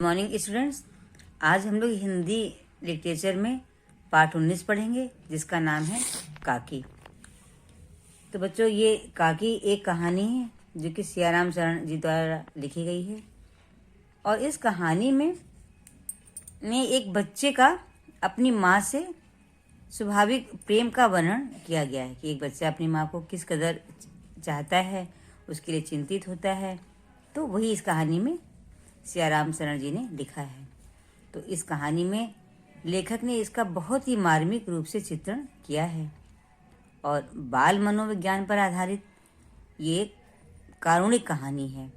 Morning students. आज हम लोग हिंदी लिटरेचर में पार्ट 19 पढ़ेंगे, जिसका नाम है काकी। तो बच्चों, ये काकी एक कहानी है जो कि सियाराम शरण जी द्वारा लिखी गई है। और इस कहानी में एक बच्चे का अपनी माँ से स्वाभाविक प्रेम का वर्णन किया गया है कि एक बच्चा अपनी माँ को किस कदर चाहता है, उसके लिए चिंतित होता है। तो वही इस कहानी में सियाराम शरण जी ने लिखा है। तो इस कहानी में लेखक ने इसका बहुत ही मार्मिक रूप से चित्रण किया है और बाल मनोविज्ञान पर आधारित ये एक कारुणिक कहानी है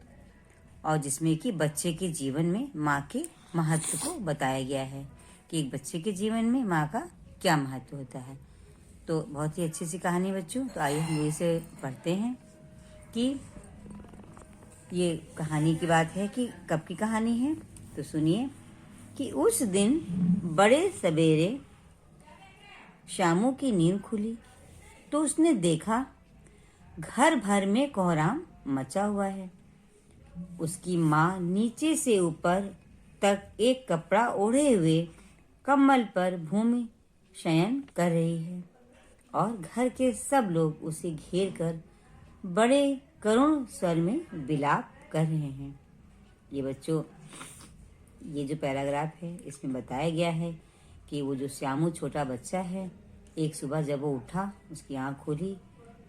और जिसमें कि बच्चे के जीवन में माँ के महत्व को बताया गया है कि एक बच्चे के जीवन में माँ का क्या महत्व होता है। तो बहुत ही अच्छी सी कहानी बच्चों। तो आइए हम इसे पढ़ते हैं कि ये कहानी की बात है कि कब की कहानी है। तो सुनिए कि उस दिन बड़े सवेरे शामू की नींद खुली तो उसने देखा घर भर में कोहराम मचा हुआ है। उसकी माँ नीचे से ऊपर तक एक कपड़ा ओढ़े हुए कम्बल पर भूमि शयन कर रही है और घर के सब लोग उसे घेर कर बड़े करुण स्वर में विलाप कर रहे हैं। ये बच्चों, ये जो पैराग्राफ है इसमें बताया गया है कि वो जो श्यामू छोटा बच्चा है, एक सुबह जब वो उठा, उसकी आँख खोली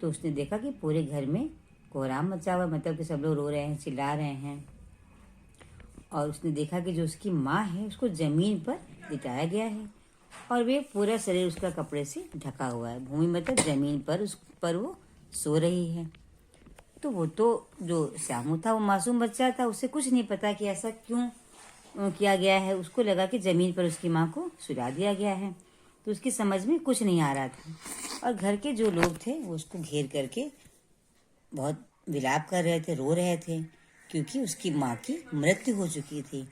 तो उसने देखा कि पूरे घर में कोहराम मचा हुआ, मतलब कि सब लोग रो रहे हैं, चिल्ला रहे हैं। और उसने देखा कि जो उसकी माँ है उसको ज़मीन पर लिटाया गया है और वे पूरा शरीर उसका कपड़े से ढका हुआ है। भूमि मतलब ज़मीन पर, उस पर वो सो रही है। तो वो तो जो श्यामू था वो मासूम बच्चा था, उसे कुछ नहीं पता कि ऐसा क्यों किया गया है। उसको लगा कि ज़मीन पर उसकी माँ को सुला दिया गया है, तो उसकी समझ में कुछ नहीं आ रहा था। और घर के जो लोग थे वो उसको घेर करके बहुत विलाप कर रहे थे, रो रहे थे, क्योंकि उसकी माँ की मृत्यु हो चुकी थी।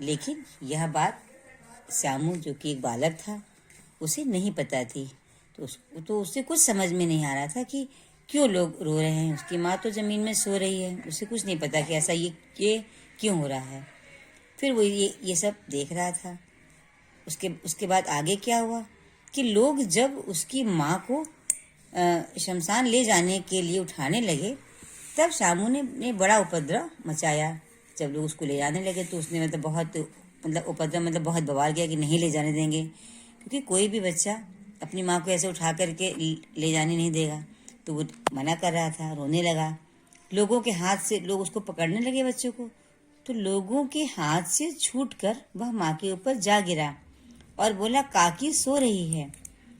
लेकिन यह बात श्यामू, जो कि एक बालक था, उसे नहीं पता थी। तो उससे कुछ समझ में नहीं आ रहा था कि क्यों लोग रो रहे हैं। उसकी माँ तो ज़मीन में सो रही है, उसे कुछ नहीं पता कि ऐसा ये क्यों हो रहा है। फिर वो ये सब देख रहा था। उसके बाद आगे क्या हुआ कि लोग जब उसकी माँ को शमशान ले जाने के लिए उठाने लगे, तब शामू ने बड़ा उपद्रव मचाया। जब लोग उसको ले जाने लगे तो उसने बहुत बहुत बवाल किया कि नहीं ले जाने देंगे, क्योंकि कोई भी बच्चा अपनी माँ को ऐसे उठा करके ले जाने नहीं देगा। तो वो मना कर रहा था, रोने लगा। लोगों के हाथ से लोग उसको पकड़ने लगे बच्चों को, तो लोगों के हाथ से छूटकर वह माँ के ऊपर जा गिरा और बोला, काकी सो रही है,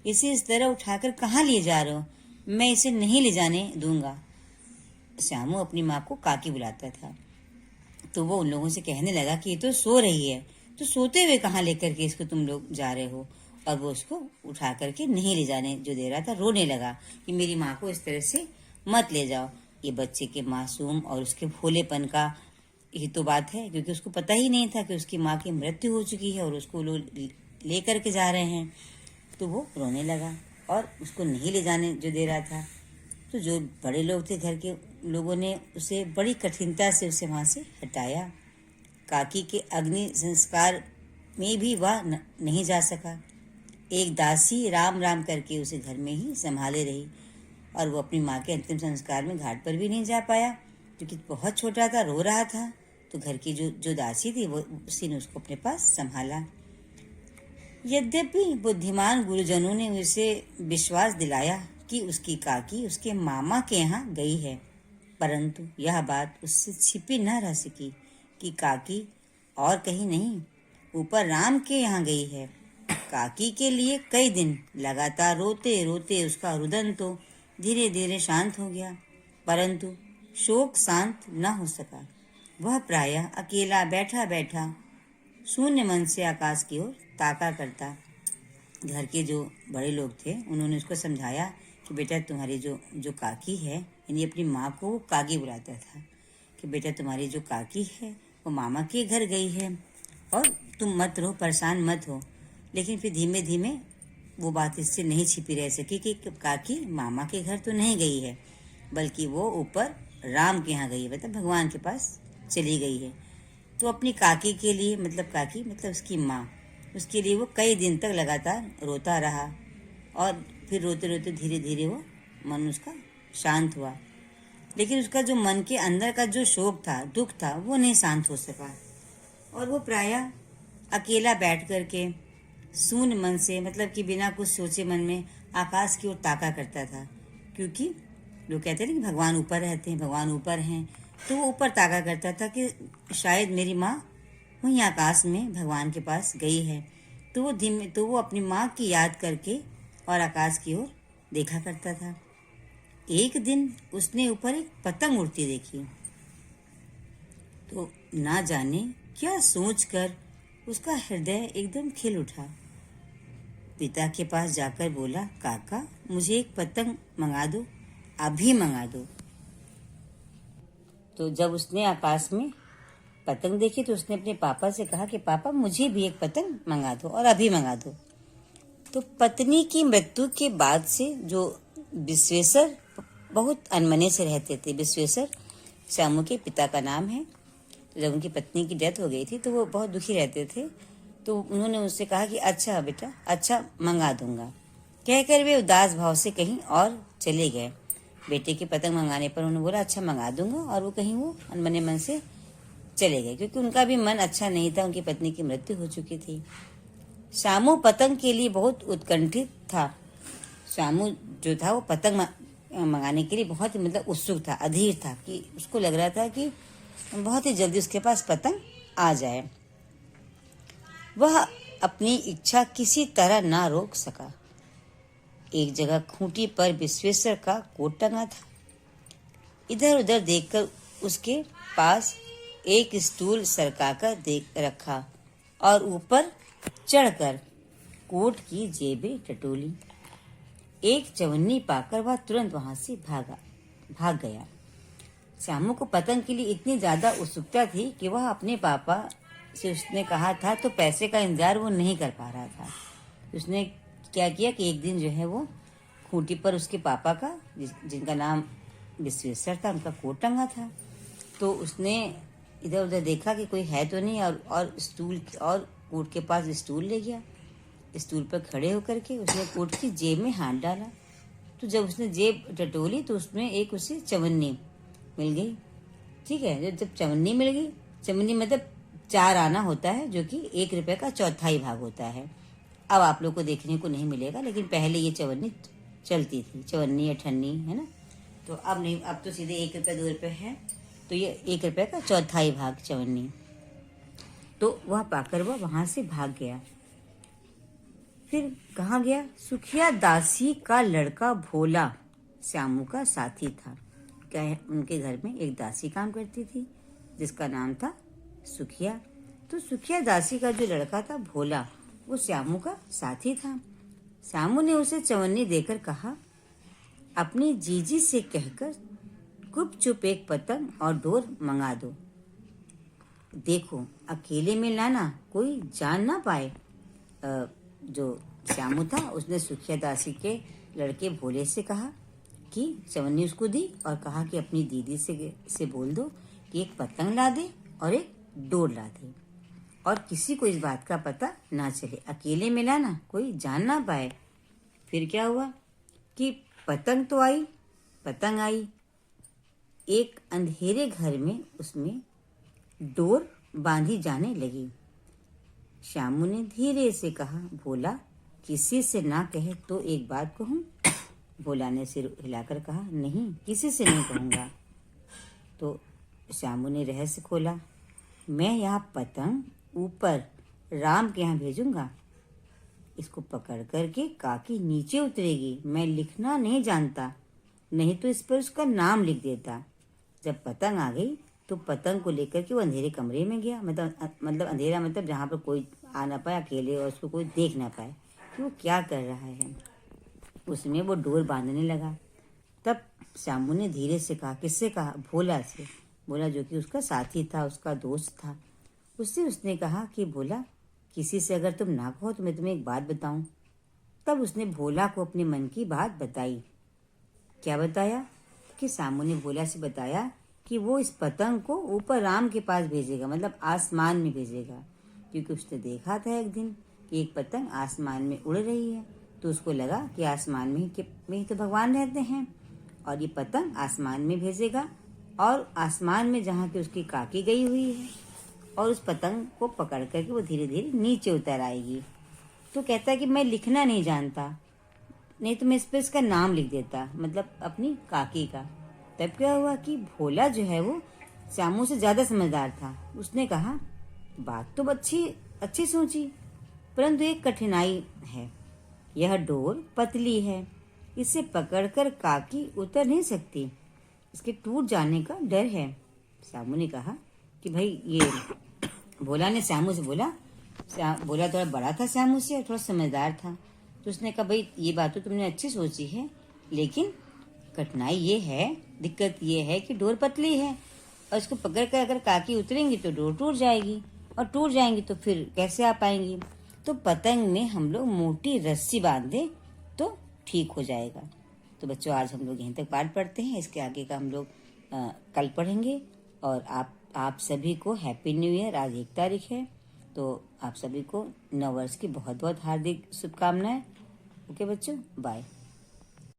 इसे इस तरह उठाकर कहाँ ले जा रहे हो? मैं इसे नहीं ले जाने दूंगा। श्यामू अपनी माँ को काकी बुलाता था। तो वो उन लोगों से कहने लगा कि ये तो सो रही है, तो सोते हुए कहाँ लेकर के इसको तुम लोग जा रहे हो? और वो उसको उठा करके नहीं ले जाने जो दे रहा था, रोने लगा कि मेरी माँ को इस तरह से मत ले जाओ। ये बच्चे के मासूम और उसके भोलेपन का ही तो बात है, क्योंकि उसको पता ही नहीं था कि उसकी माँ की मृत्यु हो चुकी है और उसको लोग ले करके जा रहे हैं। तो वो रोने लगा और उसको नहीं ले जाने जो दे रहा था। तो जो बड़े लोग थे, घर के लोगों ने उसे बड़ी कठिनता से उसे वहाँ से हटाया। काकी के अग्नि संस्कार में भी वह नहीं जा सका। एक दासी राम राम करके उसे घर में ही संभाले रही और वो अपनी माँ के अंतिम संस्कार में घाट पर भी नहीं जा पाया, क्योंकि बहुत छोटा था, रो रहा था। तो घर की जो दासी थी वो उसी ने उसको अपने पास संभाला। यद्यपि बुद्धिमान गुरुजनों ने उसे विश्वास दिलाया कि उसकी काकी उसके मामा के यहाँ गई है, परंतु यह बात उससे छिपी न रह सकी कि काकी और कहीं नहीं, ऊपर राम के यहाँ गई है। काकी के लिए कई दिन लगातार रोते रोते उसका रुदन तो धीरे धीरे शांत हो गया, परंतु शोक शांत न हो सका। वह प्रायः अकेला बैठा बैठा शून्य मन से आकाश की ओर ताका करता। घर के जो बड़े लोग थे उन्होंने उसको समझाया कि बेटा, तुम्हारी जो काकी है, यानी अपनी माँ को वो काकी बुलाता था, कि बेटा तुम्हारी जो काकी है वो मामा के घर गई है और तुम मत रहो, परेशान मत हो। लेकिन फिर धीमे धीमे वो बात इससे नहीं छिपी रह सकी कि काकी मामा के घर तो नहीं गई है, बल्कि वो ऊपर राम के यहाँ गई है, मतलब भगवान के पास चली गई है। तो अपनी काकी के लिए, मतलब काकी मतलब उसकी माँ, उसके लिए वो कई दिन तक लगातार रोता रहा। और फिर रोते रोते धीरे धीरे वो मन उसका शांत हुआ। लेकिन उसका जो मन के अंदर का जो शोक था, दुख था, वो नहीं शांत हो सका। और वो प्रायः अकेला बैठ कर के शून्य मन से, मतलब कि बिना कुछ सोचे मन में आकाश की ओर ताका करता था। क्योंकि लोग कहते हैं ना कि भगवान ऊपर रहते हैं, भगवान ऊपर हैं, तो वो ऊपर ताका करता था कि शायद मेरी माँ वहीं आकाश में भगवान के पास गई है। तो वो अपनी माँ की याद करके और आकाश की ओर देखा करता था। एक दिन उसने ऊपर एक पतंग उड़ती देखी, तो ना जाने क्या सोचकर उसका हृदय एकदम खिल उठा। पिता के पास जाकर बोला, काका मुझे एक पतंग मंगा दो, अभी मंगा दो। तो जब उसने आकाश में पतंग देखी तो उसने अपने पापा से कहा कि पापा मुझे भी एक पतंग मंगा दो और अभी मंगा दो। तो पत्नी की मृत्यु के बाद से जो विश्वेश्वर बहुत अनमने से रहते थे, विश्वेश्वर श्यामू के पिता का नाम है। तो जब उनकी पत्नी की डेथ हो गई थी तो वो बहुत दुखी रहते थे। तो उन्होंने उससे कहा कि अच्छा बेटा, अच्छा मंगा दूंगा। कहकर वे उदास भाव से कहीं और चले गए। बेटे की पतंग मंगाने पर उन्होंने बोला अच्छा मंगा दूंगा, और वो कहीं वो अनमने मन से चले गए, क्योंकि उनका भी मन अच्छा नहीं था, उनकी पत्नी की मृत्यु हो चुकी थी। श्यामू पतंग के लिए बहुत उत्कंठित था। श्यामू जो था वो पतंग मंगाने के लिए बहुत ही मतलब उत्सुक था, अधीर था, कि उसको लग रहा था कि बहुत ही जल्दी उसके पास पतंग आ जाए। वह अपनी इच्छा किसी तरह ना रोक सका। एक जगह खूंटी पर विश्वेश्वर का कोट टंगा था। इधर उधर देखकर उसके पास एक स्टूल सरकाकर देख रखा और ऊपर चढ़कर कोट की जेबें टटोली। एक चवन्नी पाकर वह तुरंत वहां से भाग गया। श्यामू को पतंग के लिए इतनी ज्यादा उत्सुकता थी कि वह अपने पापा से उसने कहा था तो पैसे का इंतजार वो नहीं कर पा रहा था। उसने क्या किया कि एक दिन जो है वो खूंटी पर उसके पापा का, जिनका नाम विश्वेश्वर था, उनका कोट टंगा था। तो उसने इधर उधर देखा कि कोई है तो नहीं, और स्टूल और कोट के पास स्टूल ले गया। स्टूल पर खड़े होकर के उसने कोट की जेब में हाथ डाला। तो जब उसने जेब टटोली तो उसमें एक उसे चवन्नी मिल गई। ठीक है, जब चवन्नी मिल गई, चवन्नी मतलब 4 आना होता है, जो कि 1 रुपए का चौथाई भाग होता है। अब आप लोग को देखने को नहीं मिलेगा, लेकिन पहले ये चवन्नी चलती थी, चवन्नी अठन्नी, है ना। तो अब नहीं, अब तो सीधे 1 रुपये 2 रुपये है, तो ये 1 रुपये का चौथाई भाग चवन्नी। तो वह पाकर वह वहां से भाग गया। फिर कहाँ गया? सुखिया दासी का लड़का भोला श्यामू का साथी था। क्या है, उनके घर में एक दासी काम करती थी जिसका नाम था सुखिया। तो सुखिया दासी का जो लड़का था भोला, वो श्यामू का साथी था। श्यामू ने उसे चवन्नी देकर कहा, अपनी जीजी से कहकर गुपचुप एक पतंग और डोर मंगा दो। देखो अकेले में लाना, कोई जान ना पाए। जो श्यामू था उसने सुखिया दासी के लड़के भोले से कहा कि चवन्नी उसको दी और कहा कि अपनी दीदी से बोल दो कि एक पतंग ला दे और एक डोर ला दे, और किसी को इस बात का पता ना चले, अकेले में लाना, कोई जान ना पाए। फिर क्या हुआ कि पतंग आई। एक अंधेरे घर में उसमें डोर बांधी जाने लगी। श्यामू ने धीरे से कहा, भोला किसी से ना कहे तो एक बात कहूं? भोला ने सिर हिलाकर कहा, नहीं किसी से नहीं कहूंगा। तो श्यामू ने रहस्य खोला, मैं यहाँ पतंग ऊपर राम के यहाँ भेजूंगा, इसको पकड़ करके काकी नीचे उतरेगी। मैं लिखना नहीं जानता, नहीं तो इस पर उसका नाम लिख देता। जब पतंग आ गई तो पतंग को लेकर के वो अंधेरे कमरे में गया, मतलब अंधेरा मतलब जहाँ पर कोई आ ना पाए अकेले, और उसको कोई देख ना पाए कि वो क्या कर रहा है। उसमें वो डोर बांधने लगा। तब श्यामू ने धीरे से कहा, किससे कहा? भोला से। भोला जो कि उसका साथी था, उसका दोस्त था, उससे उसने कहा कि भोला किसी से अगर तुम ना कहो तो मैं तुम्हें एक बात बताऊं। तब उसने भोला को अपने मन की बात बताई। क्या बताया? कि श्यामू ने भोला से बताया कि वो इस पतंग को ऊपर राम के पास भेजेगा, मतलब आसमान में भेजेगा, क्योंकि उसने देखा था एक दिन कि एक पतंग आसमान में उड़ रही है। तो उसको लगा कि आसमान में ही तो भगवान रहते हैं और ये पतंग आसमान में भेजेगा, और आसमान में जहाँ की उसकी काकी गई हुई है और उस पतंग को पकड़ करके वो धीरे धीरे नीचे उतर आएगी। तो कहता है कि मैं लिखना नहीं जानता, नहीं तो मैं इस पर इसका नाम लिख देता, मतलब अपनी काकी का। तब क्या हुआ कि भोला जो है वो श्यामू से ज्यादा समझदार था। उसने कहा, बात तो अच्छी सोची, परंतु एक कठिनाई है। यह डोर पतली है, इसे पकड़कर काकी उतर नहीं सकती, इसके टूट जाने का डर है। श्यामू ने कहा कि भाई ये भोला ने श्यामू से बोला, भोला थोड़ा बड़ा था श्यामू से और थोड़ा समझदार था। तो उसने कहा, भाई ये बात तो तुमने अच्छी सोची है, लेकिन कठिनाई ये है, दिक्कत ये है कि डोर पतली है और इसको पकड़ कर अगर काकी उतरेंगी तो डोर टूट जाएगी, और टूट जाएंगी तो फिर कैसे आ पाएंगी। तो पतंग में हम लोग मोटी रस्सी बांध दें तो ठीक हो जाएगा। तो बच्चों, आज हम लोग यहीं तक पाठ पढ़ते हैं, इसके आगे का हम लोग कल पढ़ेंगे। और आप सभी को हैप्पी न्यू ईयर। आज 1 तारीख है, तो आप सभी को नव वर्ष की बहुत बहुत हार्दिक शुभकामनाएं। ओके बच्चों, बाय।